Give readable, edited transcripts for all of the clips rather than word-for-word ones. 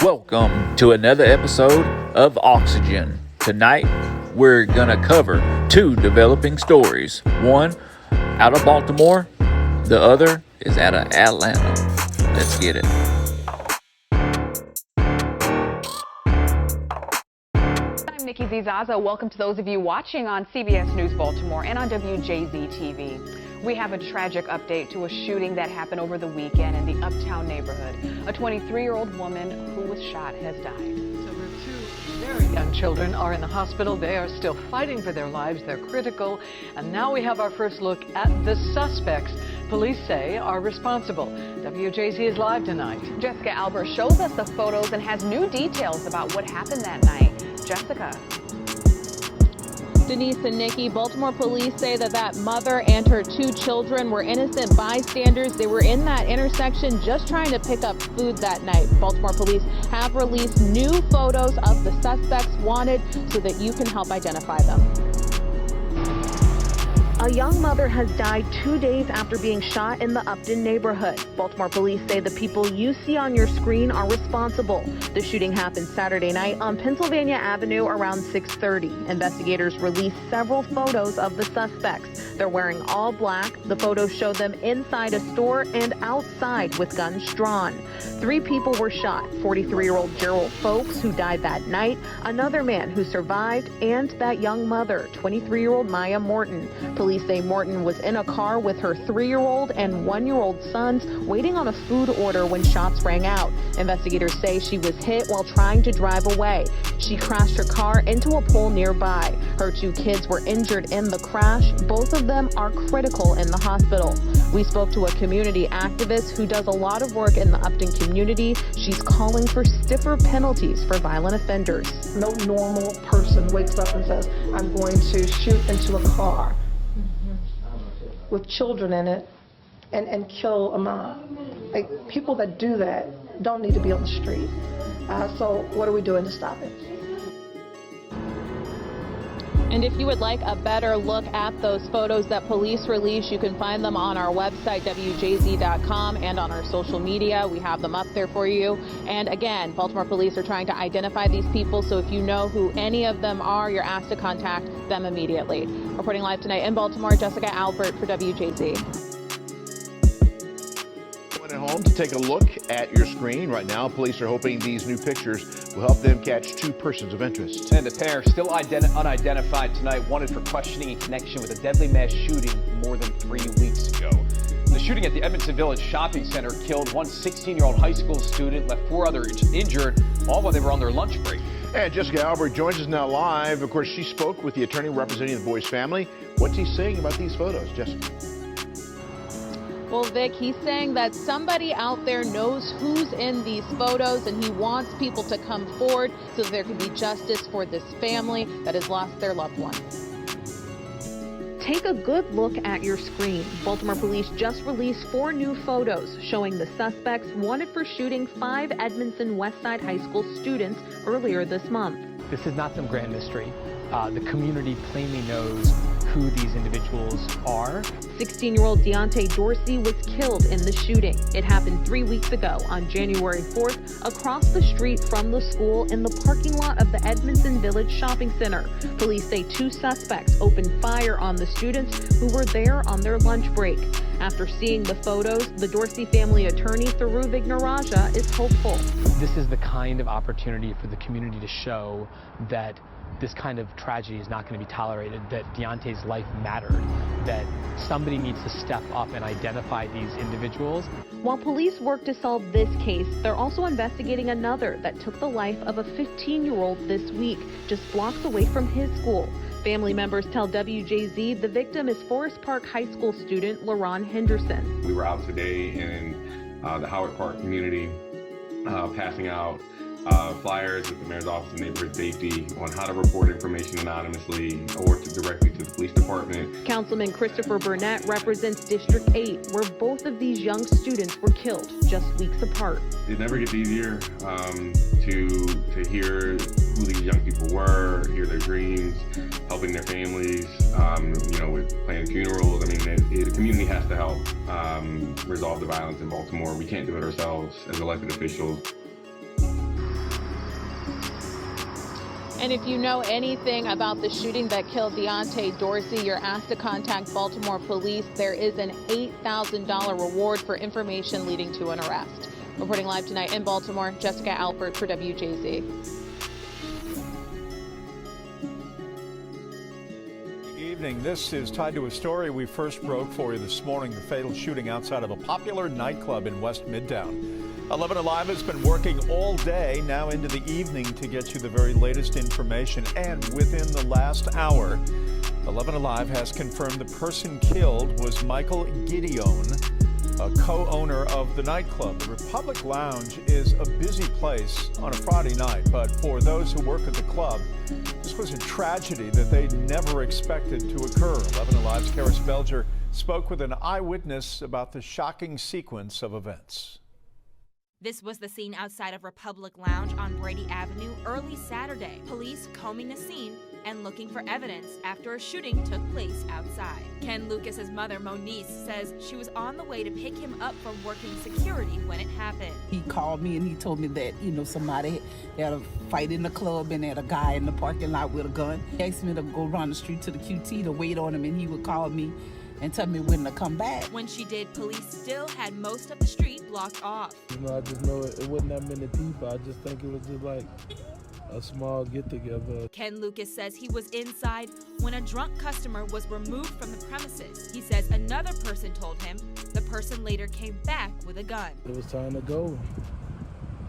Welcome to another episode of Oxygen. Tonight, we're gonna cover two developing stories. One out of Baltimore, the other is out of Atlanta. Let's get it. I'm Nikki Zizaza. Welcome to those of you watching on CBS News Baltimore and on WJZ TV. We have a tragic update to a shooting that happened over the weekend in the Uptown neighborhood. A 23-year-old woman who was shot has died. So her two very young children are in the hospital. They are still fighting for their lives. They're critical. And now we have our first look at the suspects police say are responsible. WJZ is live tonight. Jessica Albert shows us the photos and has new details about what happened that night. Jessica. Denise and Nikki, Baltimore police say that mother and her two children were innocent bystanders. They were in that intersection just trying to pick up food that night. Baltimore police have released new photos of the suspects wanted so that you can help identify them. A young mother has died 2 days after being shot in the Upton neighborhood. Baltimore police say the people you see on your screen are responsible. The shooting happened Saturday night on Pennsylvania Avenue around 6:30. Investigators released several photos of the suspects. They're wearing all black. The photos show them inside a store and outside with guns drawn. 3 people were shot. 43-year-old Gerald Folks, who died that night, another man who survived, and that young mother, 23-year-old Maya Morton. Police say Morton was in a car with her 3-year-old and 1-year-old sons waiting on a food order when shots rang out. Investigators say she was hit while trying to drive away. She crashed her car into a pole nearby. Her 2 kids were injured in the crash. Both of them are critical in the hospital. We spoke to a community activist who does a lot of work in the Upton community. She's calling for stiffer penalties for violent offenders. No normal person wakes up and says, I'm going to shoot into a car with children in it and kill a mom. Like, people that do that don't need to be on the street. So what are we doing to stop it? And if you would like a better look at those photos that police release, you can find them on our website, WJZ.com, and on our social media. We have them up there for you. And again, Baltimore police are trying to identify these people, so if you know who any of them are, you're asked to contact them immediately. Reporting live tonight in Baltimore, Jessica Albert for WJZ. At home to take a look at your screen right now. Police are hoping these new pictures will help them catch 2 persons of interest. And the pair still unidentified tonight, wanted for questioning in connection with a deadly mass shooting more than 3 weeks ago. The shooting at the Edmondson Village Shopping Center killed one 16-year-old high school student, left 4 others injured, all while they were on their lunch break. And Jessica Albert joins us now live. Of course, she spoke with the attorney representing the boy's family. What's he saying about these photos, Jessica? Well, Vic, he's saying that somebody out there knows who's in these photos, and he wants people to come forward so that there can be justice for this family that has lost their loved one. Take a good look at your screen. Baltimore police just released 4 new photos showing the suspects wanted for shooting 5 Edmondson Westside High School students earlier this month. This is not some grand mystery. The community plainly knows who these individuals are. 16-year-old Deontay Dorsey was killed in the shooting. It happened 3 weeks ago on January 4th across the street from the school in the parking lot of the Edmondson Village Shopping Center. Police say 2 suspects opened fire on the students who were there on their lunch break. After seeing the photos, the Dorsey family attorney, Thiru Vignaraja, is hopeful. This is the kind of opportunity for the community to show that this kind of tragedy is not going to be tolerated, that Deontay's life mattered, that somebody needs to step up and identify these individuals. While police work to solve this case, they're also investigating another that took the life of a 15-year-old this week, just blocks away from his school. Family members tell WJZ the victim is Forest Park High School student LaRon Henderson. We were out today in the Howard Park community passing out flyers at the Mayor's Office of Neighborhood Safety on how to report information anonymously or directly to the police department. Councilman Christopher Burnett represents District 8, where both of these young students were killed just weeks apart. It never gets easier to hear who these young people were, hear their dreams, helping their families, with planning funerals. I mean, the community has to help resolve the violence in Baltimore. We can't do it ourselves as elected officials. And if you know anything about the shooting that killed Deontay Dorsey, you're asked to contact Baltimore police. There is an $8,000 reward for information leading to an arrest. Reporting live tonight in Baltimore, Jessica Alpert for WJZ. Evening. This is tied to a story we first broke for you this morning, the fatal shooting outside of a popular nightclub in West Midtown. 11 Alive has been working all day, now into the evening, to get you the very latest information. And within the last hour, 11 Alive has confirmed the person killed was Michael Gideon, a co-owner of the nightclub. The Republic Lounge is a busy place on a Friday night, but for those who work at the club, this was a tragedy that they never expected to occur. 11 Alive's Karis Belger spoke with an eyewitness about the shocking sequence of events. This was the scene outside of Republic Lounge on Brady Avenue early Saturday. Police combing the scene and looking for evidence after a shooting took place outside. Ken Lucas's mother, Moniece, says she was on the way to pick him up from working security when it happened. He called me and he told me that, somebody had a fight in the club and had a guy in the parking lot with a gun. He asked me to go around the street to the QT to wait on him, and he would call me and tell me when to come back. When she did, police still had most of the street blocked off. I just know it wasn't that many people. I just think it was just like a small get-together. Ken Lucas says he was inside when a drunk customer was removed from the premises. He says another person told him. The person later came back with a gun. It was time to go.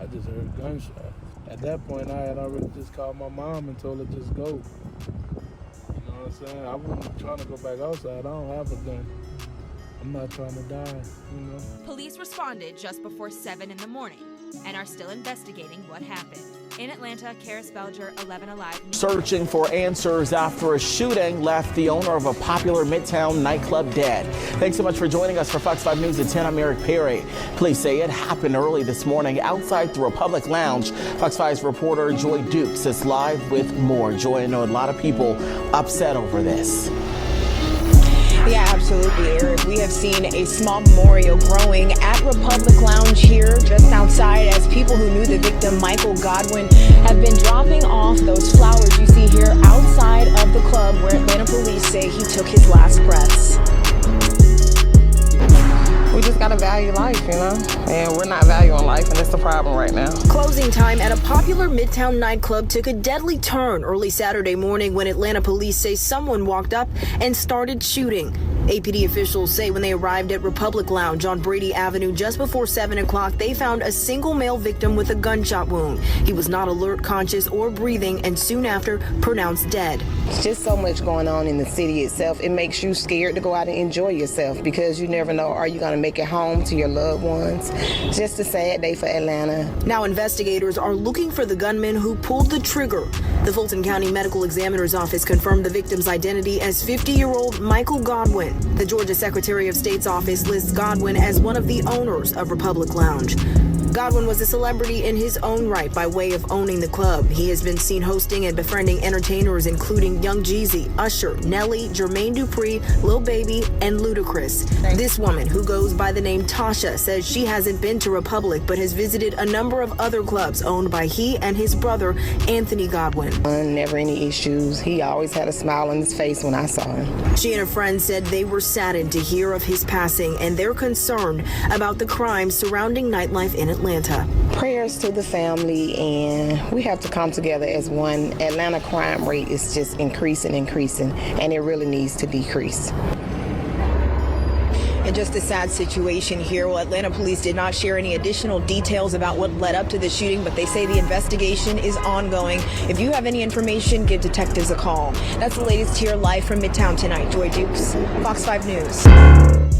I just heard gunshots. At that point, I had already just called my mom and told her just go. You know what I'm saying? I wasn't trying to go back outside. I don't have a gun. I'm not trying to die, Police responded just before 7 in the morning and are still investigating what happened. In Atlanta, Karis Belger, 11 Alive. Searching for answers after a shooting left the owner of a popular Midtown nightclub dead. Thanks so much for joining us for Fox 5 News at 10. I'm Eric Perry. Police say it happened early this morning outside the Republic Lounge. Fox 5's reporter Joy Dukes is live with more. Joy, I know a lot of people upset over this. Yeah, absolutely, Eric. We have seen a small memorial growing at Republic Lounge here just outside as people who knew the victim, Michael Godwin, have been dropping off those flowers you see here outside of the club where Atlanta police say he took his last breaths. We just gotta value life, and we're not valuing life, and that's the problem right now. Closing time at a popular Midtown nightclub took a deadly turn early Saturday morning when Atlanta police say someone walked up and started shooting. APD officials say when they arrived at Republic Lounge on Brady Avenue just before 7 o'clock, they found a single male victim with a gunshot wound. He was not alert, conscious, or breathing, and soon after pronounced dead. It's just so much going on in the city itself. It makes you scared to go out and enjoy yourself because you never know, are you going to make it home to your loved ones? Just a sad day for Atlanta. Now investigators are looking for the gunman who pulled the trigger. The Fulton County Medical Examiner's Office confirmed the victim's identity as 50-year-old Michael Godwin. The Georgia Secretary of State's office lists Godwin as one of the owners of Republic Lounge. Godwin was a celebrity in his own right by way of owning the club. He has been seen hosting and befriending entertainers including Young Jeezy, Usher, Nelly, Jermaine Dupri, Lil Baby, and Ludacris. This woman, who goes by the name Tasha, says she hasn't been to Republic but has visited a number of other clubs owned by he and his brother, Anthony Godwin. Never any issues. He always had a smile on his face when I saw him. She and her friend said they were saddened to hear of his passing and they're concerned about the crimes surrounding nightlife in Atlanta. Prayers to the family, and we have to come together as one. Atlanta crime rate is just increasing, and it really needs to decrease. And just a sad situation here. Well, Atlanta police did not share any additional details about what led up to the shooting, but they say the investigation is ongoing. If you have any information, give detectives a call. That's the latest here live from Midtown tonight. Joy Dukes, Fox 5 News.